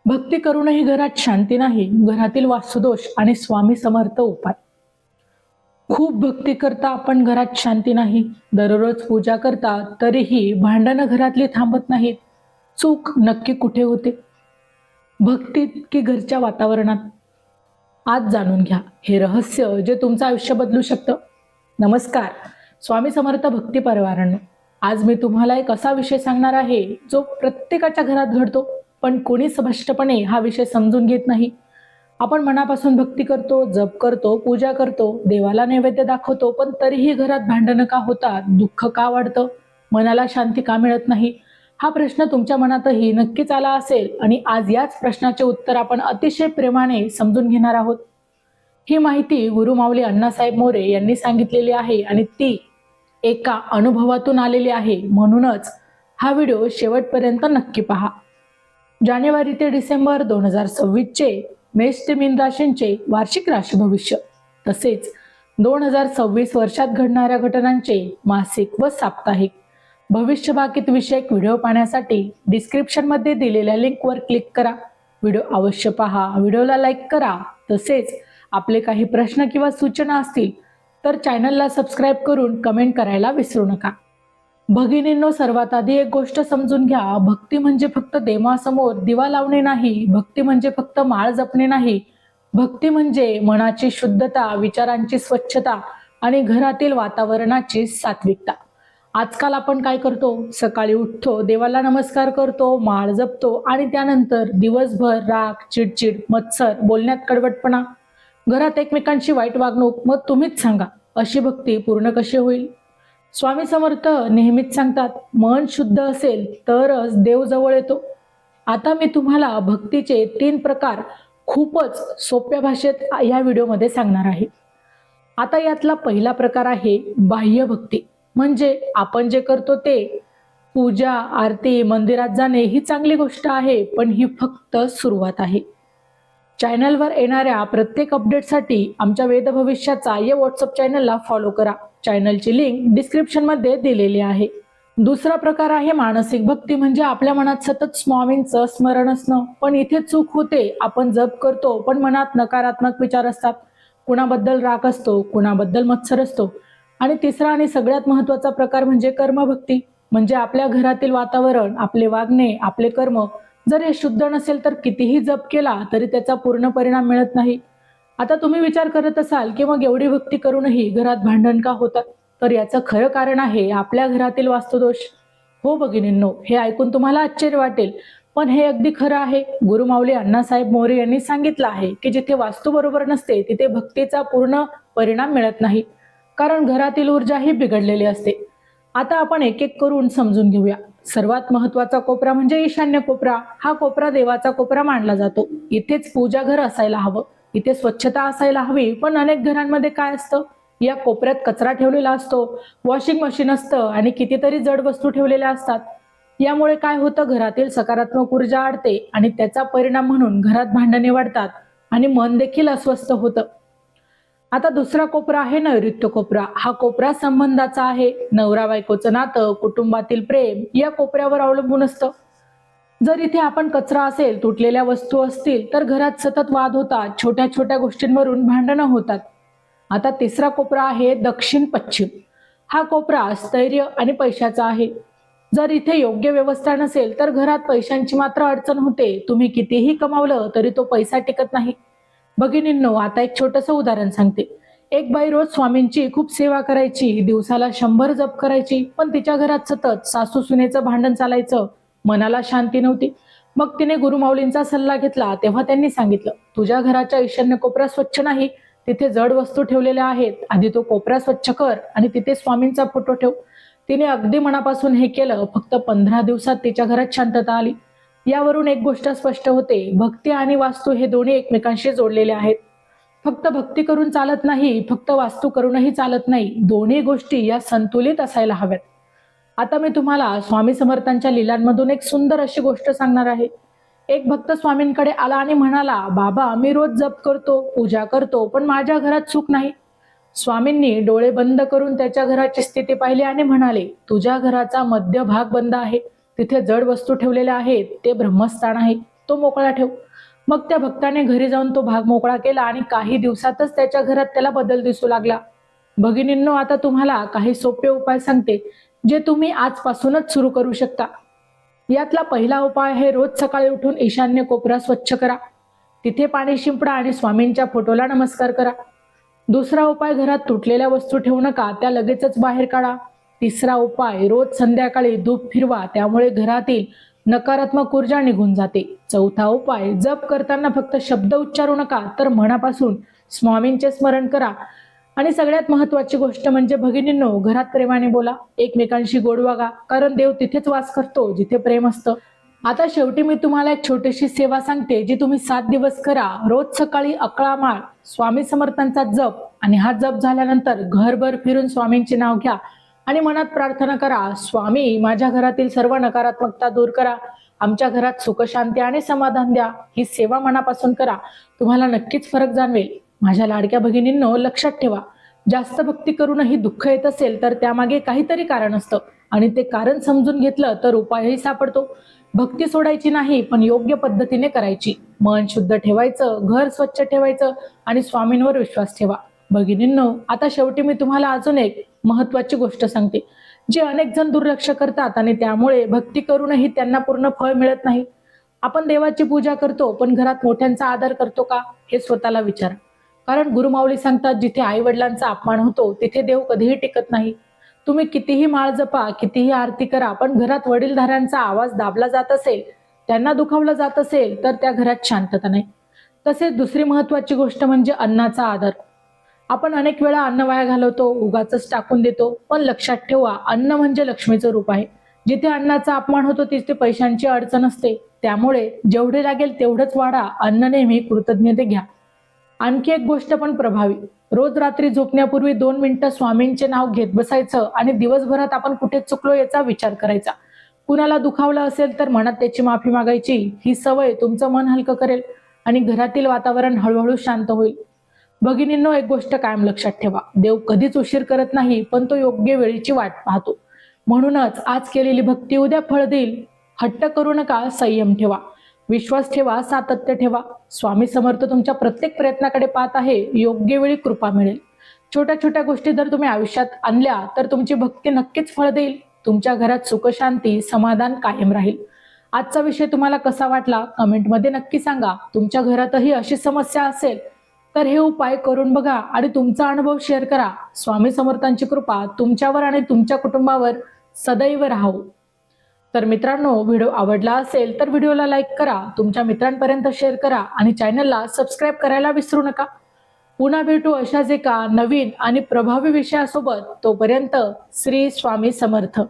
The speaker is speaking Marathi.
भक्ती करूनही घरात शांती नाही, घरातील वास्तुदोष आणि स्वामी समर्थ उपाय. खूप भक्ती करता आपण घरात शांती नाही, दररोज पूजा करता तरीही भांडणं घरातली थांबत नाहीत. चूक नक्की कुठे होते? भक्तीत की घरच्या वातावरणात? आज जाणून घ्या हे रहस्य जे तुमचं आयुष्य बदलू शकतं. नमस्कार, स्वामी समर्थ भक्ती परिवारांनो. आज मी तुम्हाला एक असा विषय सांगणार आहे जो प्रत्येकाच्या घरात घडतो, पण कोणी स्पष्टपणे हा विषय समजून घेत नाही. आपण मनापासून भक्ती करतो, जप करतो, पूजा करतो, देवाला नैवेद्य दाखवतो, पण तरीही घरात भांडणं का होतात, दुःख का वाढतं, मनाला शांती का मिळत नाही? हा प्रश्न तुमच्या मनातही नक्कीच आला असेल आणि आज याच प्रश्नाचे उत्तर आपण अतिशय प्रेमाने समजून घेणार आहोत. ही माहिती गुरुमाऊली अण्णासाहेब मोरे यांनी सांगितलेली आहे आणि ती एका अनुभवातून आलेली आहे, म्हणूनच हा व्हिडिओ शेवटपर्यंत नक्की पहा. जानेवारी ते डिसेंबर 2026 चे मेष ते मीन राशींचे वार्षिक राशी भविष्य, तसेच 2026 वर्षात घडणाऱ्या घटनांचे मासिक व साप्ताहिक भविष्यवाकित विषयक व्हिडिओ पाहण्यासाठी डिस्क्रिप्शन मध्ये दिलेल्या लिंकवर क्लिक करा. व्हिडिओ अवश्य पहा, व्हिडिओला लाईक करा. तसेच आपले काही प्रश्न किंवा सूचना असतील तर चॅनलला सबस्क्राईब करून कमेंट करायला विसरू नका. भगिनींनो, सर्वात आधी एक गोष्ट समजून घ्या. भक्ती म्हणजे फक्त देवासमोर दिवा लावणे नाही, भक्ती म्हणजे फक्त माळ जपणे नाही. भक्ती म्हणजे मनाची शुद्धता, विचारांची स्वच्छता आणि घरातील वातावरणाची सात्विकता. आजकाल आपण काय करतो? सकाळी उठतो, देवाला नमस्कार करतो, माळ जपतो आणि त्यानंतर दिवसभर राग, चिडचिड, मत्सर, बोलण्यात कडवटपणा, घरात एकमेकांची वाईट वागणूक. मग तुम्हीच सांगा, अशी भक्ती पूर्ण कशी होईल? स्वामी समर्थ नेहमीच सांगतात, मन शुद्ध असेल तरच देव जवळ येतो. आता मी तुम्हाला भक्तीचे 3 प्रकार खूपच सोप्या भाषेत या व्हिडिओमध्ये सांगणार आहे. आता यातला पहिला प्रकार आहे बाह्य भक्ती. म्हणजे आपण जे करतो ते, पूजा, आरती, मंदिरात जाणे ही चांगली गोष्ट आहे, पण ही फक्त सुरुवात आहे. चॅनलवर येणाऱ्या प्रत्येक अपडेटसाठी आमच्या वेद भविष्याचा या व्हॉट्सअप चॅनलला फॉलो करा. चॅनलची लिंक डिस्क्रिप्शन मध्ये दिलेली आहे. दुसरा प्रकार आहे मानसिक भक्ती. म्हणजे आपल्या मनात सतत स्वामींचं स्मरण असणं, पण इथे चूक होते. आपण जप करतो पण मनात नकारात्मक विचार असतात, कुणाबद्दल राग असतो, कुणाबद्दल मत्सर असतो. आणि तिसरा आणि सगळ्यात महत्त्वाचा प्रकार म्हणजे कर्मभक्ती. म्हणजे आपल्या घरातील वातावरण, आपले वागणे, आपले कर्म जर हे शुद्ध नसेल तर कितीही जप केला तरी त्याचा पूर्ण परिणाम मिळत नाही. आता तुम्ही विचार करत असाल की मग एवढी भक्ती करूनही घरात भांडण का होतात? तर याचं खरं कारण आहे आपल्या घरातील वास्तुदोष. हो भगिनींनो, हे ऐकून तुम्हाला आश्चर्य वाटेल, पण हे अगदी खरं आहे. गुरुमाऊली अण्णासाहेब मोरे यांनी सांगितलं आहे की जिथे वास्तू बरोबर नसते तिथे भक्तीचा पूर्ण परिणाम मिळत नाही, कारण घरातील ऊर्जा ही बिघडलेली असते. आता आपण एक एक करून समजून घेऊया. सर्वात महत्त्वाचा कोपरा म्हणजे ईशान्य कोपरा. हा कोपरा देवाचा कोपरा मानला जातो. इथेच पूजा घर असायला हवं, इथे स्वच्छता असायला हवी. पण अनेक घरांमध्ये काय असतं? या कोपऱ्यात कचरा ठेवलेला असतो, वॉशिंग मशीन असतं आणि कितीतरी जड वस्तू ठेवलेल्या असतात. यामुळे काय होतं? घरातील सकारात्मक ऊर्जा अडते आणि त्याचा परिणाम म्हणून घरात भांडणे वाढतात आणि मन देखील अस्वस्थ होतं. आता दुसरा कोपरा आहे नैऋत्य कोपरा. हा कोपरा संबंधाचा आहे. नवरा बायकोचं नातं, कुटुंबातील प्रेम या कोपऱ्यावर अवलंबून असतं. जर इथे आपण कचरा असेल, तुटलेल्या वस्तू असतील तर घरात सतत वाद होतात, छोट्या छोट्या गोष्टींवरून भांडणं होतात. आता तिसरा कोपरा आहे दक्षिण पश्चिम. हा कोपरा स्थैर्य आणि पैशाचा आहे. जर इथे योग्य व्यवस्था नसेल तर घरात पैशांची मात्र अडचण होते. तुम्ही कितीही कमावलं तरी तो पैसा टिकत नाही. भगिनींनो, आता एक छोटंसं उदाहरण सांगते. एक बाई रोज स्वामींची खूप सेवा करायची, दिवसाला 100 जप करायची, पण तिच्या घरात सतत सासू सुनेचं भांडण चालायचं, मनाला शांती नव्हती. मग तिने गुरुमाऊलींचा सल्ला घेतला. तेव्हा त्यांनी सांगितलं, तुझ्या घराच्या ईशान्य कोपरा स्वच्छ नाही, तिथे जड वस्तू ठेवलेल्या आहेत, आधी तो कोपरा स्वच्छ कर आणि तिथे स्वामींचा फोटो ठेव. तिने अगदी मनापासून हे केलं. फक्त 15 दिवसात तिच्या घरात शांतता आली. यावरून एक गोष्ट स्पष्ट होते, भक्ती आणि वास्तू हे दोन्ही एकमेकांशी जोडलेले आहेत. फक्त भक्ती करून चालत नाही, फक्त वास्तू करूनही चालत नाही. दोन्ही गोष्टी या संतुलित असायला हव्यात. आता मी तुम्हाला स्वामी समर्थांच्या लीलांमधून एक सुंदर अशी गोष्ट सांगणार आहे. एक भक्त स्वामींकडे आला आणि म्हणाला, बाबा मी रोज जप करतो, पूजा करतो, पण माझ्या घरात सुख नाही. स्वामींनी डोळे बंद करून त्याच्या घराची स्थिती पाहिली आणि म्हणाले, तुझ्या घराचा मध्यभाग बंद आहे, तिथे जड वस्तू ठेवलेल्या आहेत, ते ब्रह्मस्थान आहे. तो मोकळा ठेव. मग त्या भक्ताने घरी जाऊन तो भाग मोकळा केला आणि काही दिवसातच त्याच्या घरात त्याला बदल दिसू लागला. भगिनींनो, आता तुम्हाला काही सोपे उपाय सांगते जे तुम्ही आजपासूनच सुरू करू शकता. यातला पहिला उपाय आहे, रोज सकाळी उठून ईशान्य कोपरा स्वच्छ करा. तिथे पाणी शिंपडा आणि स्वामींच्या फोटोला नमस्कार करा. दुसरा उपाय, घरात तुटलेल्या वस्तू ठेवू नका, त्या लगेचच बाहेर काढा. तिसरा उपाय, रोज संध्याकाळी धूप फिरवा, त्यामुळे घरातील नकारात्मक ऊर्जा निघून जाते. चौथा उपाय, जप करताना फक्त शब्द उच्चारू नका, तर मनापासून स्वामींचे स्मरण करा. आणि सगळ्यात महत्वाची गोष्ट म्हणजे भगिनींनो, घरात प्रेमाने बोला, एकमेकांशी गोड वागा, कारण देव तिथेच वास करतो जिथे प्रेम असतं. आता शेवटी मी तुम्हाला एक छोटीशी सेवा सांगते जी तुम्ही 7 दिवस करा. रोज सकाळी 11 माळ स्वामी समर्थांचा जप, आणि हा जप झाल्यानंतर घरभर फिरून स्वामींचे नाव घ्या आणि मनात प्रार्थना करा, स्वामी माझ्या घरातील सर्व नकारात्मकता दूर करा, आमच्या घरात सुख शांती आणि समाधान द्या. ही सेवा मनापासून करा, तुम्हाला नक्कीच फरक जाणवेल. माझ्या लाडक्या भगिनींनो, लक्षात ठेवा, जास्त भक्ती करूनही दुःख येत असेल तर त्यामागे काहीतरी कारण असतं, आणि ते कारण समजून घेतलं तर उपायही सापडतो. भक्ती सोडायची नाही, पण योग्य पद्धतीने करायची. मन शुद्ध ठेवायचं, घर स्वच्छ ठेवायचं आणि स्वामींवर विश्वास ठेवा. भगिनींनो, आता शेवटी मी तुम्हाला अजून एक महत्वाची गोष्ट सांगते जे अनेक जण दुर्लक्ष करतात आणि त्यामुळे भक्ती करूनही त्यांना पूर्ण फळ मिळत नाही. आपण देवाची पूजा करतो, पण घरात मोठ्यांचा आदर करतो का, हे स्वतःला विचारा. कारण गुरुमाऊली सांगतात, जिथे आई वडिलांचा अपमान होतो तिथे देव कधीही टिकत नाही. तुम्ही कितीही माळ जपा, कितीही आरती करा, पण घरात वडीलधाऱ्यांचा आवाज दाबला जात असेल, त्यांना दुखावलं जात असेल, तर त्या घरात शांतता नाही. तसेच दुसरी महत्वाची गोष्ट म्हणजे अन्नाचा आदर. आपण अनेक वेळा अन्न वाया घालवतो, उगाचच टाकून देतो, पण लक्षात ठेवा, अन्न म्हणजे लक्ष्मीचं रूप आहे. जिथे अन्नाचा अपमान होतो तिथे पैशांची अडचण असते. त्यामुळे जेवढे लागेल तेवढंच वाढा, अन्न नेहमी कृतज्ञते घ्या. आणखी एक गोष्ट पण प्रभावी, रोज रात्री झोपण्यापूर्वी 2 मिनिटं स्वामींचे नाव घेत बसायचं आणि दिवसभरात आपण कुठे चुकलो याचा विचार करायचा. कुणाला दुखावलं असेल तर मनात त्याची माफी मागायची. ही सवय तुमचं मन हलकं करेल आणि घरातील वातावरण हळूहळू शांत होईल. भगिनींनो, एक गोष्ट कायम लक्षात ठेवा, देव कधीच उशीर करत नाही, पण तो योग्य वेळीची वाट पाहतो. म्हणूनच आज केलेली भक्ती उद्या फळ देईल. हट्ट करू नका, संयम ठेवा, विश्वास ठेवा, सातत्य ठेवा. स्वामी समर्थ तुमच्या प्रत्येक प्रयत्नाकडे पाहत आहे. योग्य वेळी कृपा मिळेल. छोट्या छोट्या गोष्टी जर तुम्ही आयुष्यात आणल्या तर तुमची भक्ती नक्कीच फळ देईल. तुमच्या घरात सुख शांती समाधान कायम राहील. आजचा विषय तुम्हाला कसा वाटला कमेंटमध्ये नक्की सांगा. तुमच्या घरातही अशी समस्या असेल तर हे उपाय करून बघा आणि तुमचा अनुभव शेअर करा. स्वामी समर्थांची कृपा तुमच्यावर आणि तुमच्या कुटुंबावर सदैव राहो. तर मित्रांनो, व्हिडिओ आवडला असेल तर व्हिडिओला लाईक करा, तुमच्या मित्रांपर्यंत शेअर करा आणि चॅनलला सबस्क्राईब करायला विसरू नका. पुन्हा भेटू अशाच एका नवीन आणि प्रभावी विषयासोबत. तोपर्यंत श्री स्वामी समर्थ.